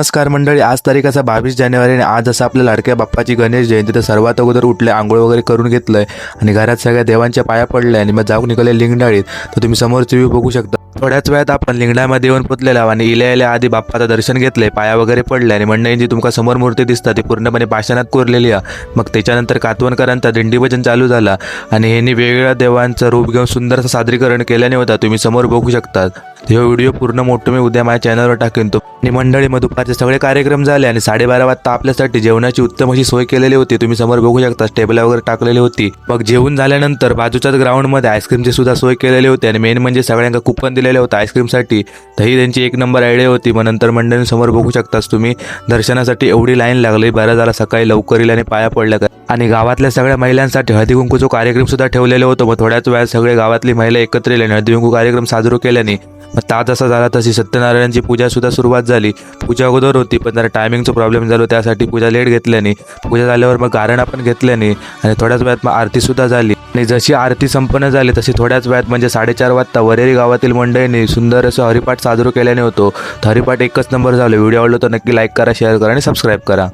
नमस्कार मंडळी, आज तारीख असा 22 जानेवारी आणि आज असं आपल्या लाडक्या बाप्पाची गणेश जयंती. तर सर्वात अगोदर उठले, आंघोळ वगैरे करून घेतलंय आणि घरात सगळ्या देवांच्या पाया पडल्या आणि मग जाऊन निघाले लिंगडाळीत. तर तुम्ही समोरची व्ह्यू बघू शकता. थोड्याच वेळात आपण लिंगडामध्ये येऊन पोचलेला आणि इल्या आधी बाप्पाचं दर्शन घेतलंय, पाया वगैरे पडले आणि मंडळींची तुमका समोर मूर्ती दिसतात ती पूर्णपणे पाषाणात कोरलेली आहे. मग त्याच्यानंतर कातवणकरांचा दिंडी भजन चालू झाला आणि ह्यांनी वेगवेगळ्या देवांचं रूप घेऊन सुंदर असं सादरीकरण केल्याने होता. तुम्ही समोर बघू शकतात. हे व्हिडिओ पूर्ण मोठं मी उद्या माझ्या चॅनलवर टाकेन. तो आणि मंडळी मग दुपारचे सगळे कार्यक्रम झाले आणि 12:30 वाजता आपल्यासाठी जेवणाची उत्तम अशी सोय केलेली होती. तुम्ही समोर बघू शकता, टेबल वगैरे टाकलेली होती. मग जेवून झाल्यानंतर बाजूच्याच ग्राउंडमध्ये आईस्क्रीमची सुद्धा सोय केलेली होती आणि मेन म्हणजे सगळ्यांना कुपन दिलेले होते आईस्क्रीमसाठी. तरी त्यांची एक नंबर आयडिया होती. मग नंतर मंडळींसमोर बघू शकताच तुम्ही, दर्शनासाठी एवढी लाईन लागली. बरं झाला सकाळी लवकर येईल आणि पाया पडल्या. आणि गावातल्या सगळ्या महिलांसाठी हळदी कुंकूचा कार्यक्रम सुद्धा ठेवलेले होतो. मग थोड्याच वेळात सगळे गावातली महिला एकत्र येईल आणि हळदी कुंकू कार्यक्रम साजरा केल्याने मग तास जसा झाला तशी सत्यनारायणची पूजा सुद्धा सुरुवात झाली. पूजा अगोदर होती पण जरा टायमिंगचा प्रॉब्लेम झाला, त्यासाठी पूजा लेट घेतल्याने पूजा झाल्यावर मग गारण पण घेतल्याने आणि थोड्याच वेळात मग आरती सुद्धा झाली. आणि जशी आरती संपन्न झाली तशी थोड्याच वेळात म्हणजे 4:30 वाजता वरेरी गावातील मंडळींनी सुंदर असं हरिपाठ साजरा केल्याने होतो. हरिपाठ एकच नंबर झालं. व्हिडिओ आवडला तर नक्की लाईक करा, शेअर करा आणि सबस्क्राईब करा.